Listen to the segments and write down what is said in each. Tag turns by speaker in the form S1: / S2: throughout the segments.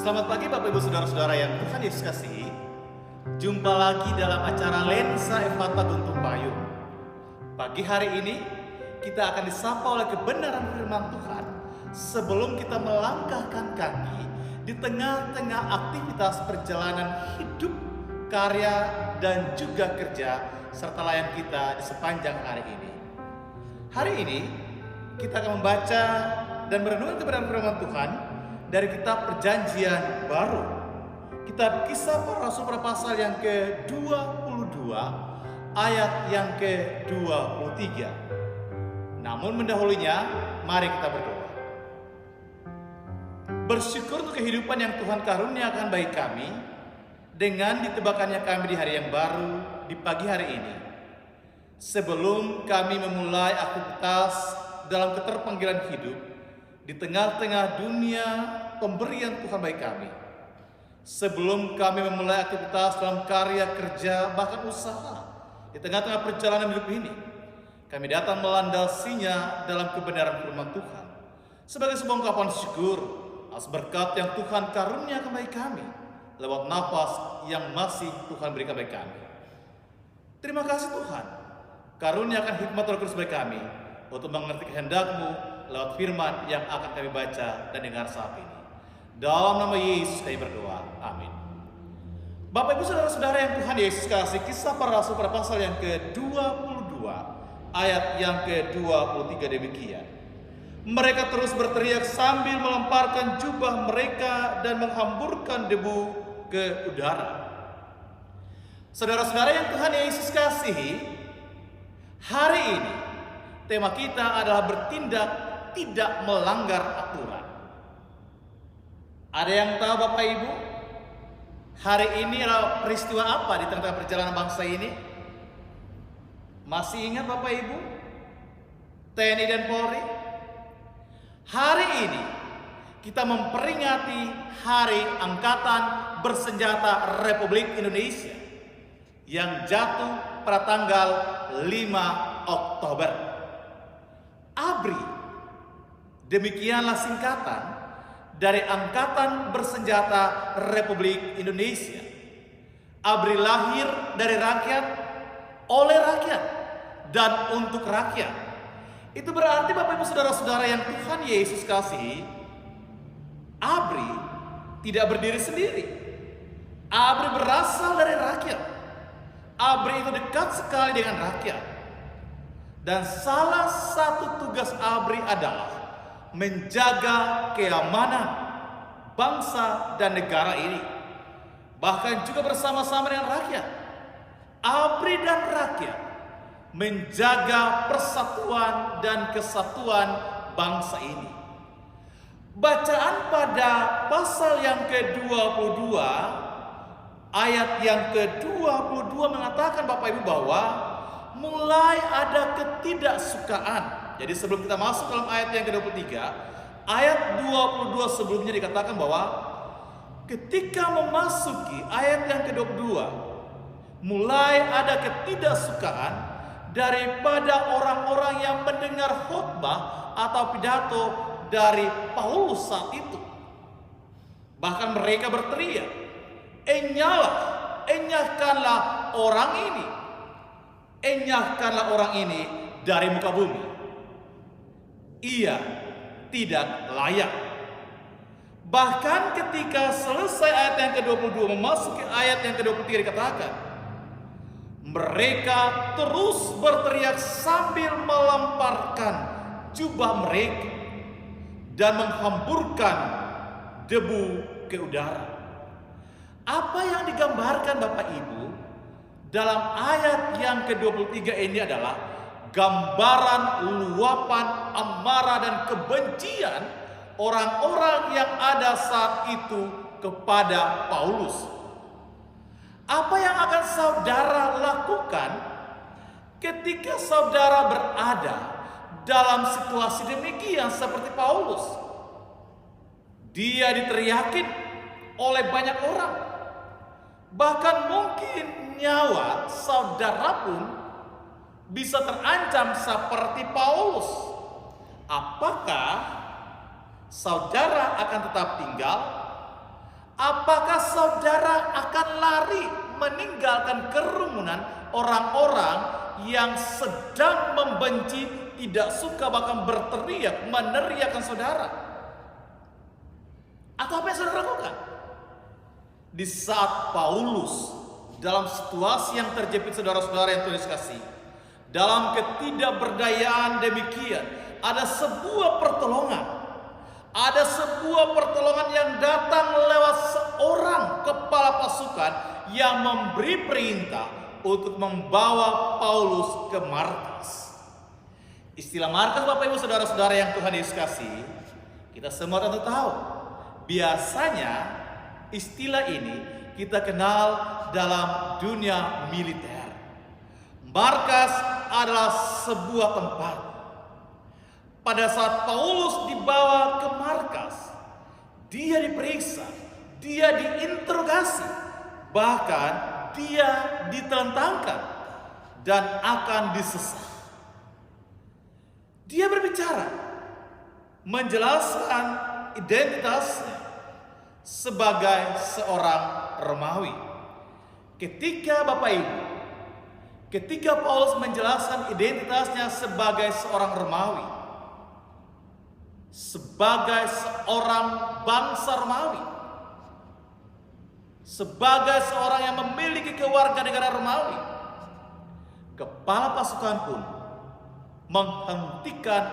S1: Selamat pagi Bapak Ibu Saudara-saudara yang Tuhan Yesus kasihi. Jumpa lagi dalam acara Lensa Ephata Guntung Payung. Pagi hari ini kita akan disapa oleh kebenaran firman Tuhan sebelum kita melangkahkan kaki di tengah-tengah aktivitas perjalanan hidup, karya, dan juga kerja serta layan kita di sepanjang hari ini. Hari ini kita akan membaca dan merenungkan kebenaran firman Tuhan dari kitab Perjanjian Baru, kitab Kisah Para Rasul pada pasal yang ke-22 ayat yang ke-23. Namun mendahulunya, mari kita berdoa. Bersyukur untuk kehidupan yang Tuhan karuniakan bagi kami dengan ditebakannya kami di hari yang baru di pagi hari ini. Sebelum kami memulai aktivitas dalam keterpanggilan hidup di tengah-tengah dunia pemberian Tuhan bagi kami, sebelum kami memulai aktivitas dalam karya kerja bahkan usaha di tengah-tengah perjalanan hidup ini, kami datang melandasinya dalam kebenaran firman Tuhan sebagai sebuah ungkapan syukur atas berkat yang Tuhan karuniakan bagi kami lewat nafas yang masih Tuhan berikan bagi kami. Terima kasih Tuhan, karuniakan hikmat Roh Kudus bagi kami untuk mengerti kehendak-Mu lewat firman yang akan kami baca dan dengar saat ini. Dalam nama Yesus kami berdoa, amin. Bapak Ibu Saudara-saudara yang Tuhan Yesus kasih, Kisah Para Rasul pada pasal yang ke-22 ayat yang ke-23 demikian. Mereka terus berteriak sambil melemparkan jubah mereka dan menghamburkan debu ke udara. Saudara-saudara yang Tuhan Yesus kasihi, hari ini tema kita adalah bertindak tidak melanggar aturan. Ada yang tahu Bapak Ibu, hari ini adalah peristiwa apa di tengah perjalanan bangsa ini? Masih ingat Bapak Ibu? TNI dan Polri? Hari ini kita memperingati Hari Angkatan Bersenjata Republik Indonesia yang jatuh pada tanggal 5 Oktober. ABRI, demikianlah singkatan dari Angkatan Bersenjata Republik Indonesia. ABRI lahir dari rakyat, oleh rakyat, dan untuk rakyat. Itu berarti Bapak Ibu Saudara-saudara yang Tuhan Yesus kasihi, ABRI tidak berdiri sendiri. ABRI berasal dari rakyat. ABRI itu dekat sekali dengan rakyat. Dan salah satu tugas ABRI adalah menjaga keamanan bangsa dan negara ini. Bahkan juga bersama-sama dengan rakyat. ABRI dan rakyat menjaga persatuan dan kesatuan bangsa ini. Bacaan pada pasal yang ke-22 ayat yang ke-22 mengatakan Bapak Ibu bahwa mulai ada ketidaksukaan. Jadi sebelum kita masuk dalam ayat yang ke-23, ayat 22 sebelumnya dikatakan bahwa ketika memasuki ayat yang ke-22, mulai ada ketidaksukaan daripada orang-orang yang mendengar khotbah atau pidato dari Paulus saat itu. Bahkan mereka berteriak, enyahkanlah orang ini. Enyahkanlah orang ini dari muka bumi. Ia tidak layak. Bahkan ketika selesai ayat yang ke-22 memasuki ayat yang ke-23 dikatakan, mereka terus berteriak sambil melemparkan jubah mereka dan menghamburkan debu ke udara. Apa yang digambarkan Bapak Ibu dalam ayat yang ke-23 ini adalah gambaran luapan amarah dan kebencian orang-orang yang ada saat itu kepada Paulus. Apa yang akan saudara lakukan ketika saudara berada dalam situasi demikian seperti Paulus? Dia diteriakin oleh banyak orang. Bahkan mungkin nyawa saudara pun bisa terancam seperti Paulus. Apakah saudara akan tetap tinggal Apakah saudara akan lari meninggalkan kerumunan orang-orang yang sedang membenci, tidak suka, bahkan berteriak, meneriakkan saudara? Atau apa yang saudara lakukan? Di saat Paulus dalam situasi yang terjepit, saudara-saudara yang Tuhan kasih, dalam ketidakberdayaan demikian, ada sebuah pertolongan. Ada sebuah pertolongan yang datang lewat seorang kepala pasukan yang memberi perintah untuk membawa Paulus ke markas. Istilah markas, Bapak Ibu saudara-saudara yang Tuhan Yesus kasih, kita semua tentu tahu. Biasanya istilah ini kita kenal dalam dunia militer. Markas adalah sebuah tempat. Pada saat Paulus dibawa ke markas, dia diperiksa, dia diinterogasi, bahkan dia ditelentangkan dan akan disesat. Dia berbicara, menjelaskan identitasnya sebagai seorang Romawi. Ketika Bapak Ibu, ketika Paulus menjelaskan identitasnya sebagai seorang Romawi, sebagai seorang bangsa Romawi, sebagai seorang yang memiliki kewarganegaraan Romawi, kepala pasukan pun menghentikan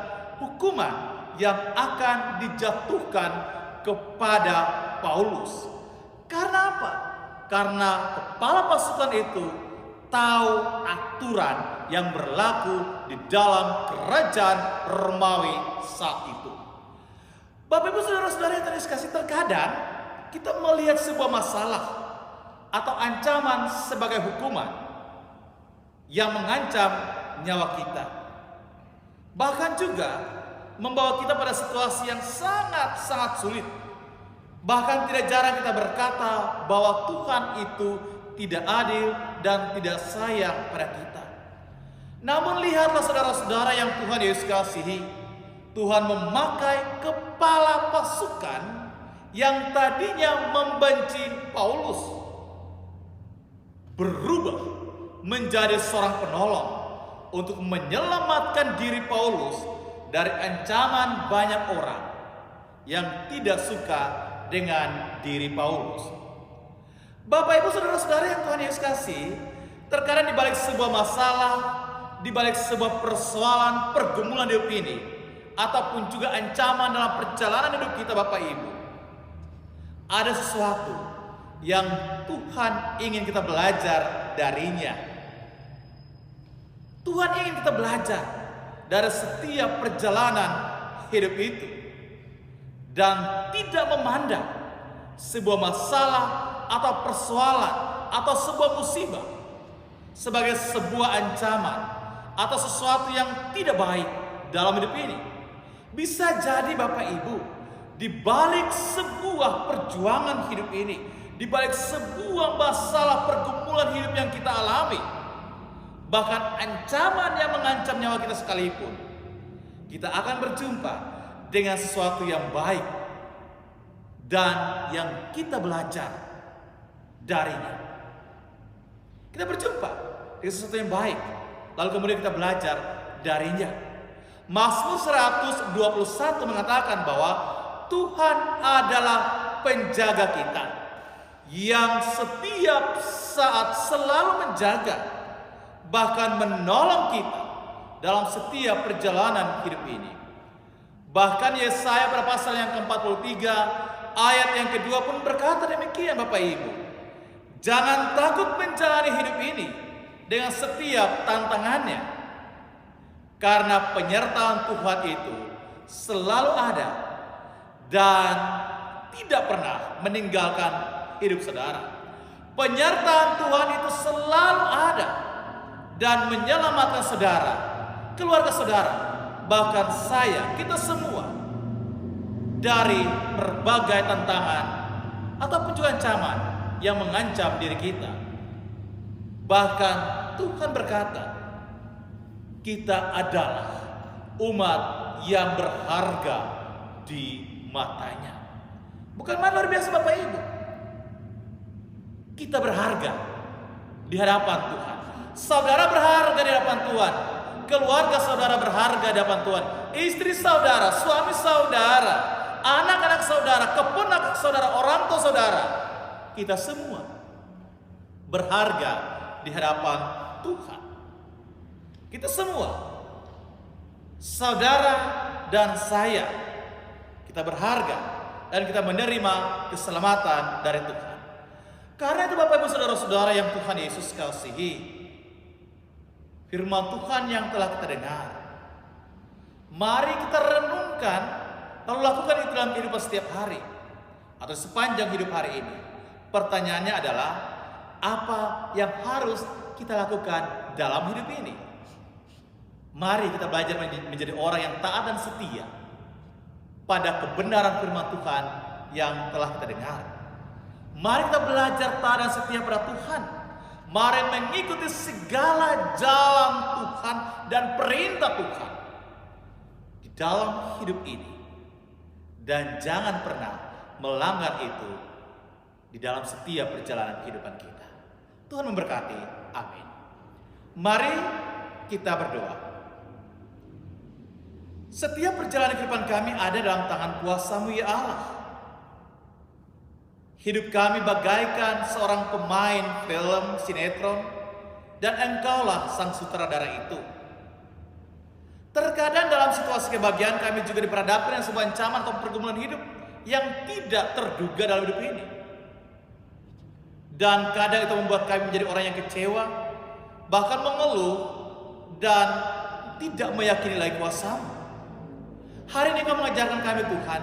S1: hukuman yang akan dijatuhkan kepada Paulus. Karena apa? Karena kepala pasukan itu tahu aturan yang berlaku di dalam kerajaan Romawi saat itu. Bapak Ibu saudara-saudara yang terkasih, terkadang kita melihat sebuah masalah atau ancaman sebagai hukuman yang mengancam nyawa kita. Bahkan juga membawa kita pada situasi yang sangat-sangat sulit. Bahkan tidak jarang kita berkata bahwa Tuhan itu tidak adil dan tidak sayang pada kita. Namun lihatlah saudara-saudara yang Tuhan Yesus kasihi, Tuhan memakai kepala pasukan yang tadinya membenci Paulus berubah menjadi seorang penolong untuk menyelamatkan diri Paulus dari ancaman banyak orang yang tidak suka dengan diri Paulus. Bapak Ibu saudara-saudara yang Tuhan Yesus kasih, terkadang di balik sebuah masalah, di balik sebuah persoalan pergumulan hidup ini, ataupun juga ancaman dalam perjalanan hidup kita Bapak Ibu, ada sesuatu yang Tuhan ingin kita belajar darinya. Tuhan ingin kita belajar dari setiap perjalanan hidup itu, dan tidak memandang sebuah masalah atau persoalan atau sebuah musibah sebagai sebuah ancaman atau sesuatu yang tidak baik dalam hidup ini. Bisa jadi Bapak Ibu, di balik sebuah perjuangan hidup ini, di balik sebuah masalah pergumulan hidup yang kita alami, bahkan ancaman yang mengancam nyawa kita sekalipun, kita akan berjumpa dengan sesuatu yang baik dan yang kita belajar darinya. Kita berjumpa dengan sesuatu yang baik, lalu kemudian kita belajar darinya. Mazmur 121 mengatakan bahwa Tuhan adalah penjaga kita yang setiap saat selalu menjaga, bahkan menolong kita dalam setiap perjalanan hidup ini. Bahkan Yesaya pada pasal yang ke-43 ayat yang kedua pun berkata demikian Bapak Ibu. Jangan takut menjalani hidup ini dengan setiap tantangannya, karena penyertaan Tuhan itu selalu ada dan tidak pernah meninggalkan hidup saudara. Penyertaan Tuhan itu selalu ada dan menyelamatkan saudara, keluarga saudara, bahkan saya, kita semua, dari berbagai tantangan ataupun juga ancaman yang mengancam diri kita. Bahkan Tuhan berkata, kita adalah umat yang berharga di matanya. Bukan luar biasa Bapak Ibu? Kita berharga di hadapan Tuhan. Saudara berharga di hadapan Tuhan. Keluarga saudara berharga di hadapan Tuhan. Istri saudara, suami saudara, anak-anak saudara, keponakan saudara, orang tua saudara. Kita semua berharga di hadapan Tuhan. Kita semua, saudara dan saya, kita berharga dan kita menerima keselamatan dari Tuhan. Karena itu Bapak Ibu Saudara-saudara yang Tuhan Yesus kasihi, firman Tuhan yang telah kita dengar, mari kita renungkan lalu lakukan itu dalam kehidupan setiap hari atau sepanjang hidup hari ini. Pertanyaannya adalah, apa yang harus kita lakukan dalam hidup ini? Mari kita belajar menjadi orang yang taat dan setia pada kebenaran firman Tuhan yang telah kita dengar. Mari kita belajar taat dan setia pada Tuhan. Mari mengikuti segala jalan Tuhan dan perintah Tuhan di dalam hidup ini. Dan jangan pernah melanggar itu di dalam setiap perjalanan kehidupan kita. Tuhan memberkati. Amin. Mari kita berdoa. Setiap perjalanan kehidupan kami ada dalam tangan kuasa-Mu ya Allah. Hidup kami bagaikan seorang pemain film sinetron, dan Engkaulah sang sutradara itu. Terkadang dalam situasi kebahagiaan kami juga diperhadapkan dengan sebuah ancaman atau pergumulan hidup yang tidak terduga dalam hidup ini. Dan kadang itu membuat kami menjadi orang yang kecewa, bahkan mengeluh dan tidak meyakini lagi kuasa-Mu. Hari ini Kau mengajarkan kami Tuhan,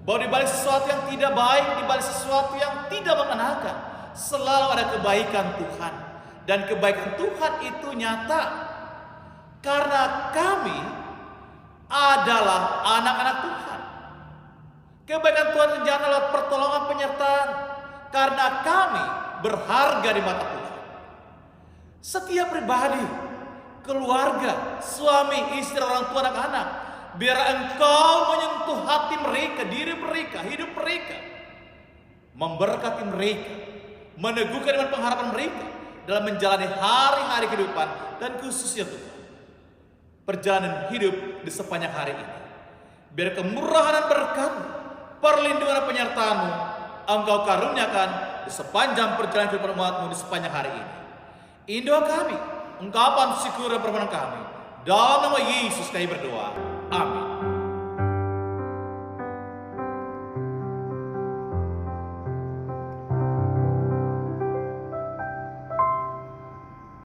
S1: bahwa di balik sesuatu yang tidak baik, di balik sesuatu yang tidak mengenakan, selalu ada kebaikan Tuhan. Dan kebaikan Tuhan itu nyata. Karena kami adalah anak-anak Tuhan. Kebaikan Tuhan terjadi lewat pertolongan penyertaan. Karena kami berharga di mata Tuhan. Setiap pribadi, keluarga, suami, istri, orang tua, anak-anak, biar Engkau menyentuh hati mereka, diri mereka, hidup mereka, memberkati mereka, meneguhkan iman pengharapan mereka dalam menjalani hari-hari kehidupan dan khususnya Tuhan, perjalanan hidup di sepanjang hari ini. Biar kemurahan dan berkat, perlindungan dan penyertaan-Mu Engkau karuniakan di sepanjang perjalanan kehidupan umat-Mu di sepanjang hari ini. Ini doa kami, ungkapan syukur dan permohonan kami. Dalam nama Yesus kami berdoa. Amin.